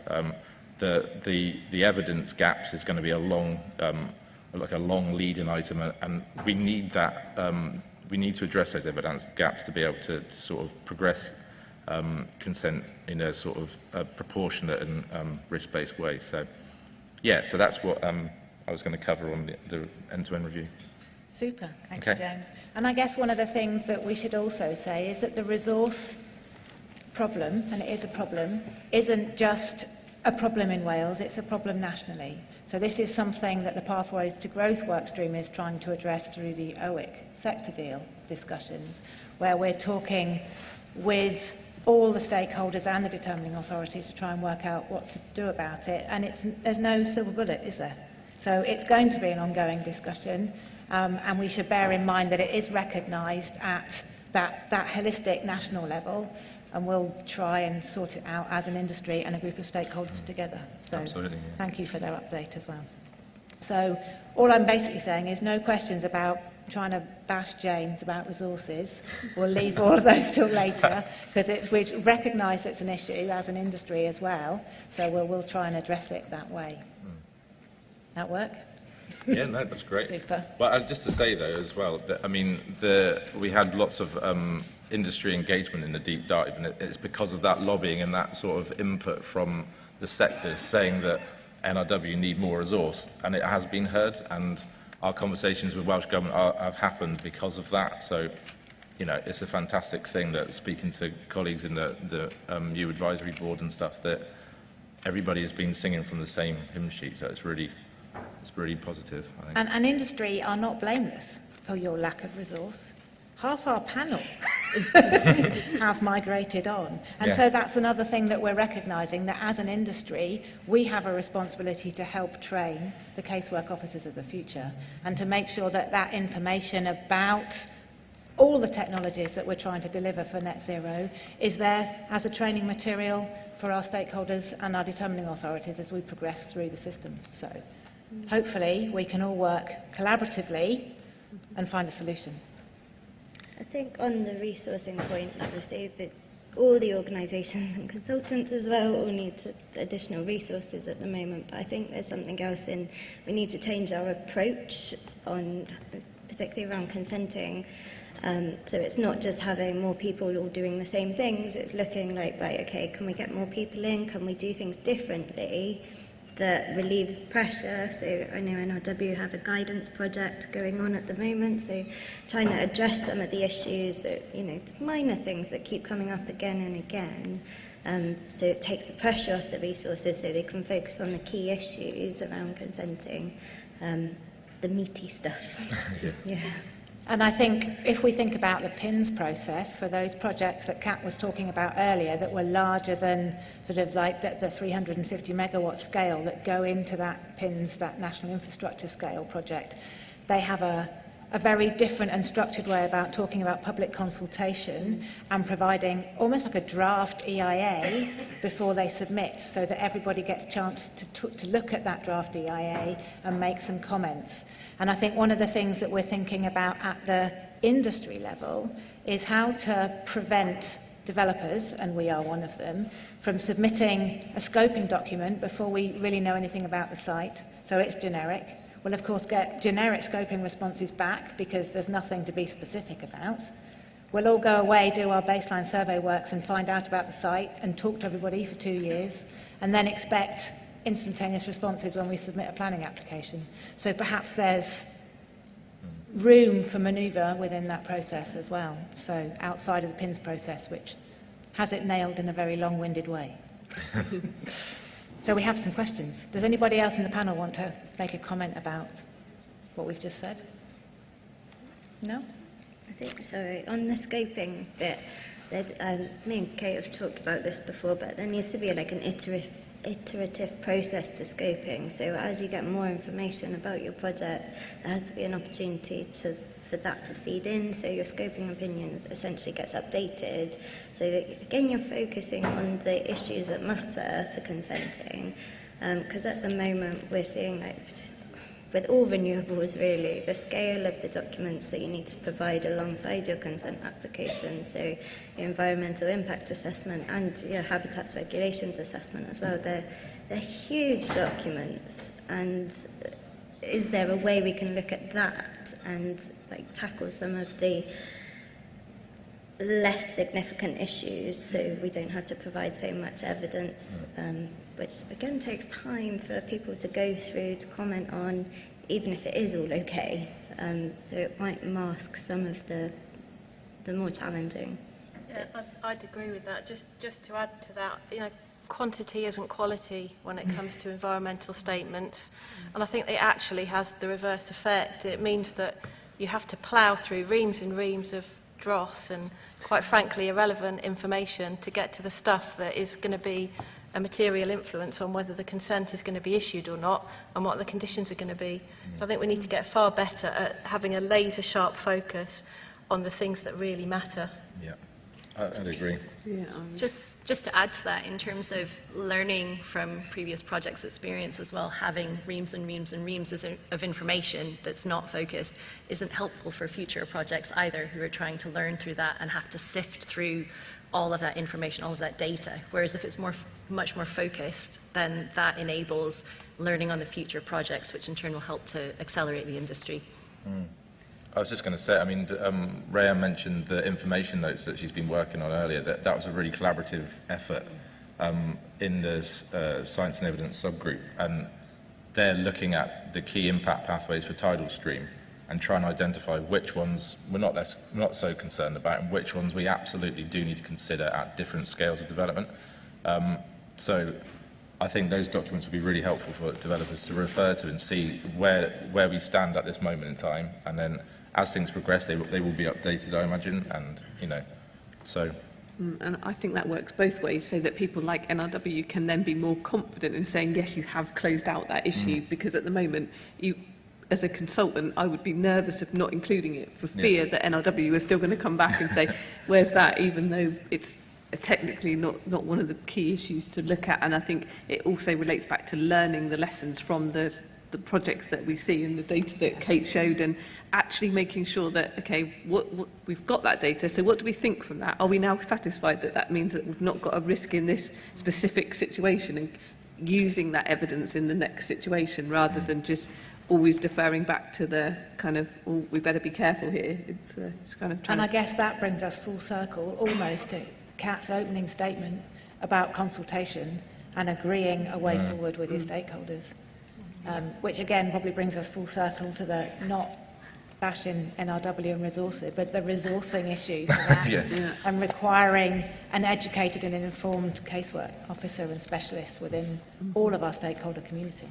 The evidence gaps is going to be a long lead-in item, and we need that. We need to address those evidence gaps to be able to sort of progress consent in a sort of proportionate and risk-based way. So, yeah, so that's what I was going to cover on the end-to-end review. Super, thank you, James. And I guess one of the things that we should also say is that the resource problem, and it is a problem, isn't just a problem in Wales, it's a problem nationally. So this is something that the Pathways to Growth workstream is trying to address through the OIC sector deal discussions, where we're talking with all the stakeholders and the determining authorities to try and work out what to do about it. And there's no silver bullet, is there? So it's going to be an ongoing discussion, and we should bear in mind that it is recognised at that holistic national level, and we'll try and sort it out as an industry and a group of stakeholders together. So Absolutely, yeah. Thank you for their update as well. So all I'm basically saying is no questions about trying to bash James about resources. We'll leave all of those till later, because we recognise it's an issue as an industry as well, so we'll try and address it that way. That work? Yeah, no, that's great. Super. Well, just to say, though, as well, that, I mean, we had lots of industry engagement in the deep dive, and it's because of that lobbying and that sort of input from the sectors saying that NRW need more resource, and it has been heard, and our conversations with Welsh Government have happened because of that. So, it's a fantastic thing that, speaking to colleagues in the MEW advisory board and stuff, that everybody has been singing from the same hymn sheet. So it's really positive, I think. And industry are not blameless for your lack of resource. Half our panel have migrated on. And so that's another thing that we're recognising, that as an industry, we have a responsibility to help train the casework officers of the future, and to make sure that that information about all the technologies that we're trying to deliver for net zero is there as a training material for our stakeholders and our determining authorities as we progress through the system. So hopefully we can all work collaboratively and find a solution. I think on the resourcing point, obviously, that all the organisations and consultants as well all need additional resources at the moment, but I think there's something else in we need to change our approach on, particularly around consenting. So it's not just having more people all doing the same things, it's looking like, right, okay, can we get more people in, can we do things differently that relieves pressure? So I know NRW have a guidance project going on at the moment, so trying to address some of the issues that, the minor things that keep coming up again and again. So it takes the pressure off the resources so they can focus on the key issues around consenting, the meaty stuff. Yeah. And I think if we think about the PINS process for those projects that Kat was talking about earlier that were larger than sort of like the 350 megawatt scale that go into that PINS, that National Infrastructure Scale project, they have a very different and structured way about talking about public consultation and providing almost like a draft EIA before they submit, so that everybody gets a chance to look at that draft EIA and make some comments. And I think one of the things that we're thinking about at the industry level is how to prevent developers, and we are one of them, from submitting a scoping document before we really know anything about the site, so it's generic. We'll of course get generic scoping responses back because there's nothing to be specific about. We'll all go away, do our baseline survey works and find out about the site and talk to everybody for 2 years, and then expect instantaneous responses when we submit a planning application. So perhaps there's room for manoeuvre within that process as well, so outside of the PINS process, which has it nailed in a very long-winded way. So we have some questions. Does anybody else in the panel want to make a comment about what we've just said? No? I think, sorry, on the scoping bit, that me and Kate have talked about this before, but there needs to be like an iterative process to scoping. So as you get more information about your project, there has to be an opportunity for that to feed in, so your scoping opinion essentially gets updated, so that again you're focusing on the issues that matter for consenting, because at the moment we're seeing, like, with all renewables really, the scale of the documents that you need to provide alongside your consent application, so your environmental impact assessment and your habitats regulations assessment as well, they're huge documents. And is there a way we can look at that and like tackle some of the less significant issues, so we don't have to provide so much evidence, which again takes time for people to go through, to comment on, even if it is all okay. So it might mask some of the more challenging. Yeah, I'd agree with that. Just to add to that, you know, quantity isn't quality when it comes to environmental statements, and I think it actually has the reverse effect. It means that you have to plough through reams and reams of dross and, quite frankly, irrelevant information to get to the stuff that is going to be a material influence on whether the consent is going to be issued or not and what the conditions are going to be. So I think we need to get far better at having a laser-sharp focus on the things that really matter. Yeah, I'd agree. Yeah, Just to add to that, in terms of learning from previous projects' experience as well, having reams and reams and reams of information that's not focused isn't helpful for future projects either, who are trying to learn through that and have to sift through all of that information, all of that data. Whereas if it's much more focused, then that enables learning on the future projects, which in turn will help to accelerate the industry. I was just going to say, I mean, Rhea mentioned the information notes that she's been working on earlier. That was a really collaborative effort in the Science and Evidence subgroup, and they're looking at the key impact pathways for tidal stream and trying to identify which ones we're not so concerned about and which ones we absolutely do need to consider at different scales of development. So I think those documents would be really helpful for developers to refer to and see where we stand at this moment in time, and then as things progress, they will be updated, I imagine, and, you know, so... And I think that works both ways, so that people like NRW can then be more confident in saying, yes, you have closed out that issue, because at the moment, you, as a consultant, I would be nervous of not including it for fear that NRW is still going to come back and say, where's that, even though it's technically not one of the key issues to look at. And I think it also relates back to learning the lessons from the projects that we see and the data that Kate showed, and actually making sure that, okay, what we've got that data, so what do we think from that? Are we now satisfied that that means that we've not got a risk in this specific situation, and using that evidence in the next situation rather than just always deferring back to the kind of, oh, we better be careful here. It's kind of trying And I guess that brings us full circle almost to Kat's opening statement about consultation and agreeing a way forward with your stakeholders. Which again probably brings us full circle to the not bashing NRW and resourcing, but the resourcing issues of that, and requiring an educated and informed casework officer and specialists within all of our stakeholder community.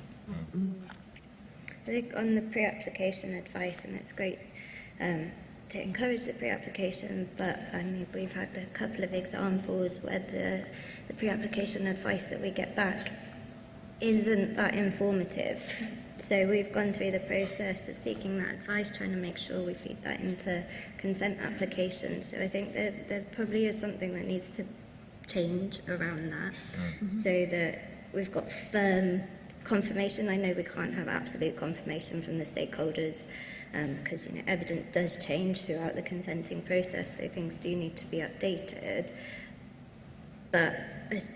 I think on the pre-application advice, and it's great to encourage the pre-application, but I mean, we've had a couple of examples where the pre-application advice that we get back isn't that informative. So we've gone through the process of seeking that advice, trying to make sure we feed that into consent applications. So I think there probably is something that needs to change around that, so that we've got firm confirmation. I know we can't have absolute confirmation from the stakeholders, because evidence does change throughout the consenting process, so things do need to be updated. But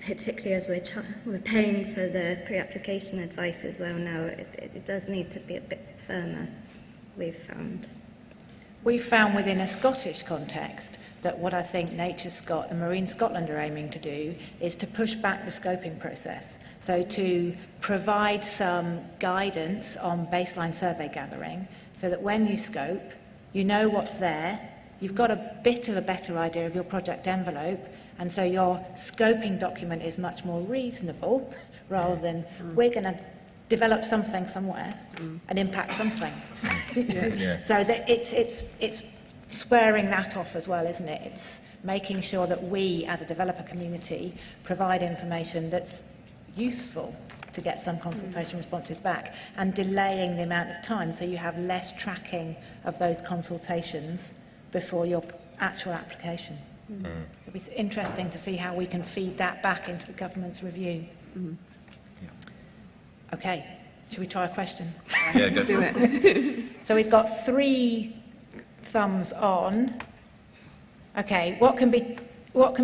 particularly as we're paying for the pre-application advice as well now, it does need to be a bit firmer, we've found. We've found within a Scottish context that what I think Nature Scot and Marine Scotland are aiming to do is to push back the scoping process. So to provide some guidance on baseline survey gathering, so that when you scope, you know what's there, you've got a bit of a better idea of your project envelope, and so your scoping document is much more reasonable, rather than we're going to develop something somewhere and impact something. So that it's squaring that off as well, isn't it? It's making sure that we, as a developer community, provide information that's useful to get some consultation responses back, and delaying the amount of time so you have less tracking of those consultations before your actual application. It'll be interesting to see how we can feed that back into the government's review. Okay, should we try a question? Yeah, Let's do it. So we've got 3 thumbs on. Okay, what can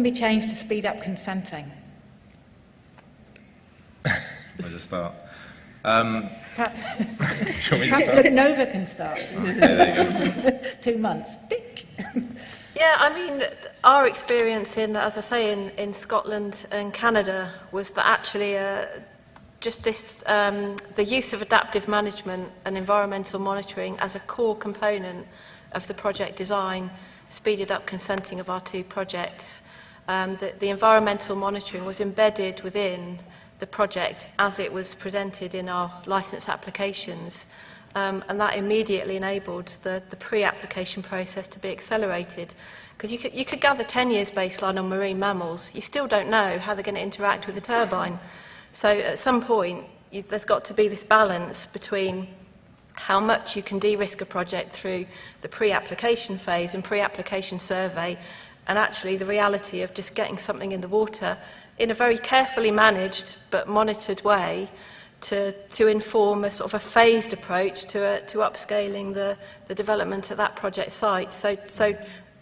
be changed to speed up consenting? Where to start? Perhaps, Do you want me to perhaps start? Nova can start. Okay, there you go. 2 months. Tick. Yeah, I mean, our experience as I say, in Scotland and Canada was that actually just this, the use of adaptive management and environmental monitoring as a core component of the project design speeded up consenting of our 2 projects. The environmental monitoring was embedded within the project as it was presented in our licence applications. And that immediately enabled the pre-application process to be accelerated. Because you could gather 10 years baseline on marine mammals, you still don't know how they're going to interact with the turbine. So at some point, there's got to be this balance between how much you can de-risk a project through the pre-application phase and pre-application survey, and actually the reality of just getting something in the water in a very carefully managed but monitored way to inform a sort of a phased approach to upscaling the development at that project site. So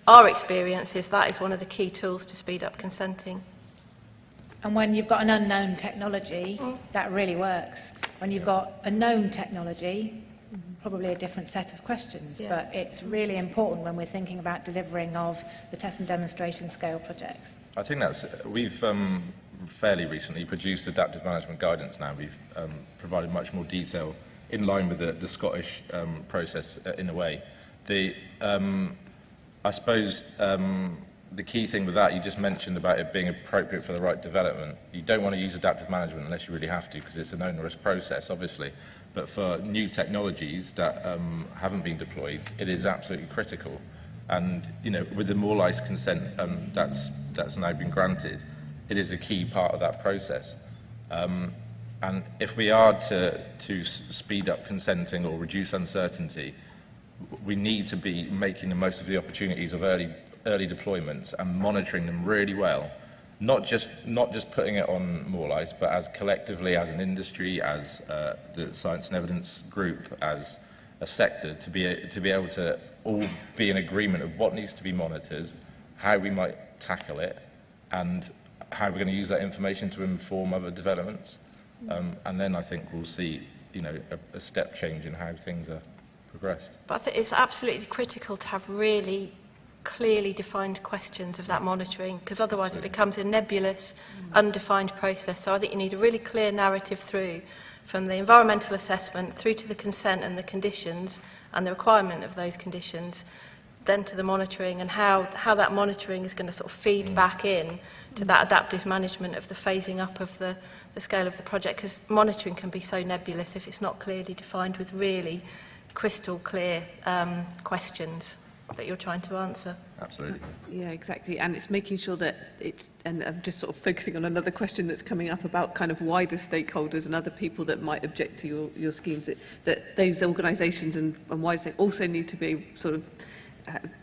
our experience is that is one of the key tools to speed up consenting. And when you've got an unknown technology, that really works. When you've got a known technology, probably a different set of questions. Yeah. But it's really important when we're thinking about delivering of the test and demonstration scale projects. I think we've fairly recently produced adaptive management guidance now. We've provided much more detail in line with the Scottish process in a way. I suppose the key thing with that, you just mentioned about it being appropriate for the right development. You don't want to use adaptive management unless you really have to, because it's an onerous process, obviously. But for new technologies that haven't been deployed, it is absolutely critical. And with the more lice consent that's now been granted, it is a key part of that process. And if we are to speed up consenting or reduce uncertainty, we need to be making the most of the opportunities of early deployments and monitoring them really well. Not just putting it on more lice, but as collectively as an industry, as the science and evidence group, as a sector, to be able to all be in agreement of what needs to be monitored, how we might tackle it, and how we're going to use that information to inform other developments. And then I think we'll see, a step change in how things are progressed. But I think it's absolutely critical to have really clearly defined questions of that monitoring, because otherwise it becomes a nebulous, undefined process. So I think you need a really clear narrative through, from the environmental assessment through to the consent and the conditions and the requirement of those conditions, then to the monitoring, and how that monitoring is going to sort of feed back in to that adaptive management of the phasing up of the scale of the project, because monitoring can be so nebulous if it's not clearly defined with really crystal clear questions that you're trying to answer. Absolutely. Yeah, exactly. And it's making sure that and I'm just sort of focusing on another question that's coming up about kind of wider stakeholders and other people that might object to your schemes, that those organisations and wider also need to be sort of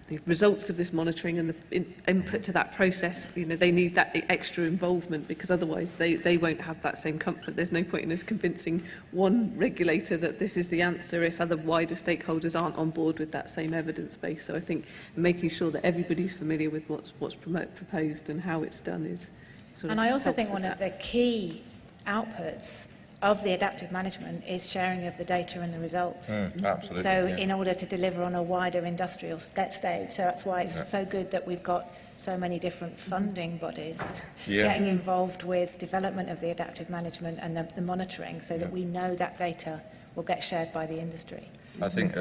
the results of this monitoring and the input to that process. They need that extra involvement, because otherwise they won't have that same comfort. There's no point in us convincing one regulator that this is the answer if other wider stakeholders aren't on board with that same evidence base. So I think making sure that everybody's familiar with what's proposed and how it's done is sort of. And I also helps think with one of the key outputs of the adaptive management is sharing of the data and the results. Absolutely. So yeah. in order to deliver on a wider industrial stage, so that's why it's Yeah. so good that we've got so many different funding bodies Yeah. getting involved with development of the adaptive management and the monitoring, so that Yeah. we know that data will get shared by the industry. I think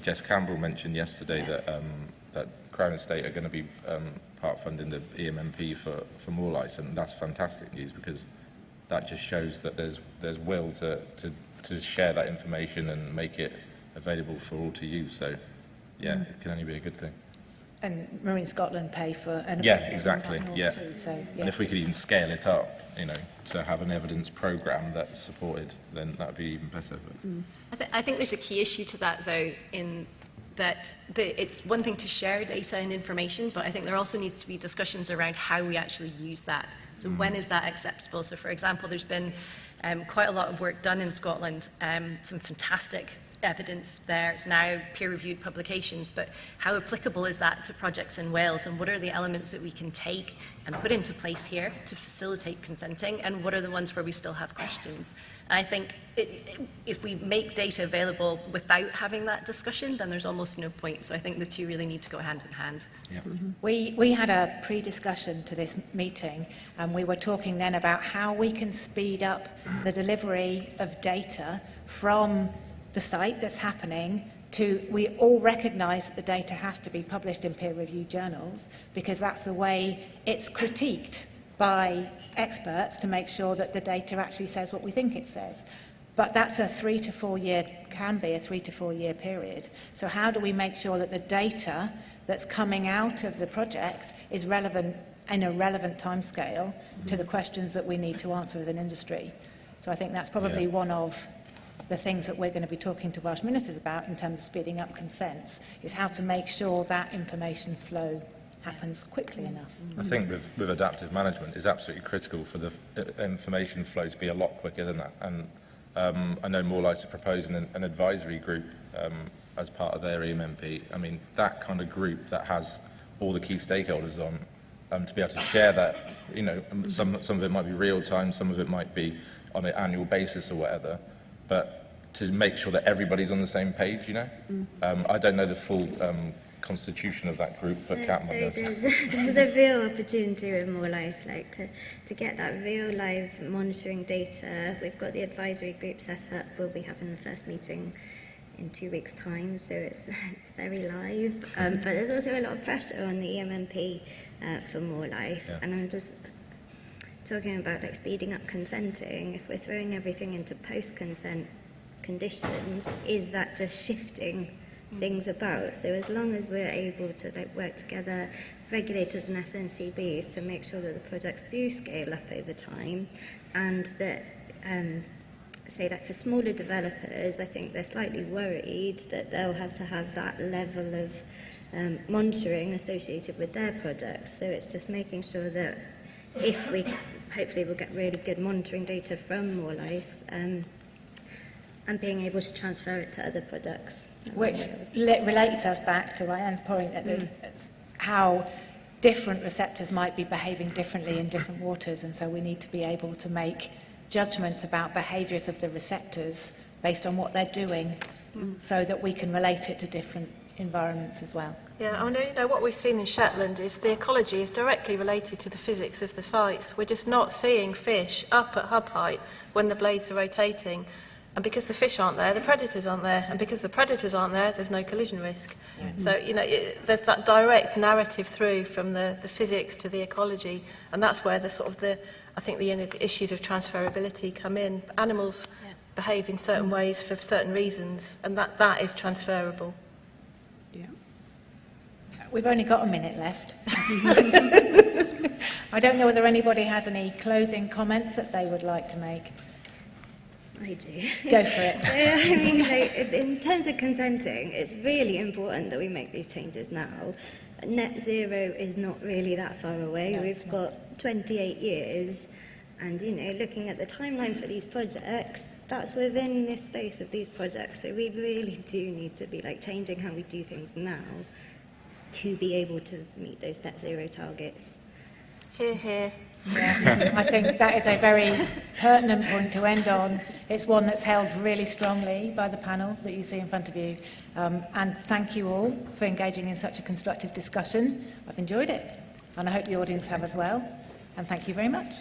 Jess Campbell mentioned yesterday that Crown Estate are going to be part funding the EMMP for more lice, and that's fantastic news, because that just shows that there's will to share that information and make it available for all to use. So, yeah, it can only be a good thing. and Marine Scotland pay for an Yeah, exactly, panel yeah. too, so, And if we could even scale it up, you know, to have an evidence programme that's supported, then that would be even better. But I think there's a key issue to that, though, in that it's one thing to share data and information, but I think there also needs to be discussions around how we actually use that. So when is that acceptable? So, for example, there's been quite a lot of work done in Scotland, some fantastic evidence there. It's now peer-reviewed publications, but how applicable is that to projects in Wales, and what are the elements that we can take and put into place here to facilitate consenting, and what are the ones where we still have questions? And I think if we make data available without having that discussion, then there's almost no point. So I think the two really need to go hand in hand. yeah. We had a pre-discussion to this meeting, and we were talking then about how we can speed up the delivery of data from the site that's happening to, we all recognise that the data has to be published in peer-reviewed journals because that's the way it's critiqued by experts to make sure that the data actually says what we think it says. But that's a 3 to 4 year, can be a 3 to 4 year period. So how do we make sure that the data that's coming out of the projects is relevant in a relevant timescale to the questions that we need to answer as an industry? So I think that's probably one of the things that we're going to be talking to Welsh ministers about in terms of speeding up consents, is how to make sure that information flow happens quickly enough. I think with adaptive management is absolutely critical for the information flow to be a lot quicker than that. And I know More Light are proposing an advisory group as part of their EMMP. I mean, that kind of group that has all the key stakeholders on, to be able to share that, you know, some of it might be real time, some of it might be on an annual basis or whatever, but to make sure that everybody's on the same page, you know. I don't know the full constitution of that group, but Kat might know. There's a real opportunity with More Life, like to get that real live monitoring data. We've got the advisory group set up. We'll be having the first meeting in 2 weeks' time, so it's very live. But there's also a lot of pressure on the EMMP for More Life, and I'm just talking about like speeding up consenting. If we're throwing everything into post-consent conditions, is that just shifting things about? So as long as we're able to like work together, regulators and SNCBs, to make sure that the projects do scale up over time, and that say that for smaller developers, I think they're slightly worried that they'll have to have that level of monitoring associated with their projects. So it's just making sure that if we hopefully we'll get really good monitoring data from More Life, and being able to transfer it to other products. Which relates us back to Ryan's point at how different receptors might be behaving differently in different waters, and so we need to be able to make judgments about behaviours of the receptors based on what they're doing, so that we can relate it to different environments as well. Yeah, I mean, you know, what we've seen in Shetland is the ecology is directly related to the physics of the sites. We're just not seeing fish up at hub height when the blades are rotating. And because the fish aren't there, the predators aren't there. And because the predators aren't there, there's no collision risk. So, you know, there's that direct narrative through from the physics to the ecology. And that's where I think the issues of transferability come in. Animals behave in certain ways for certain reasons, and that is transferable. Yeah. We've only got a minute left. I don't know whether anybody has any closing comments that they would like to make. I do. Go for it. So, I mean, like, in terms of consenting, it's really important that we make these changes now. Net zero is not really that far away. No, We've got 28 years, and, you know, looking at the timeline for these projects, that's within this space of these projects. So we really do need to be like changing how we do things now to be able to meet those net zero targets. Hear, hear. Yeah, I think that is a very pertinent point to end on. It's one that's held really strongly by the panel that you see in front of you. And thank you all for engaging in such a constructive discussion. I've enjoyed it, and I hope the audience have as well. And thank you very much.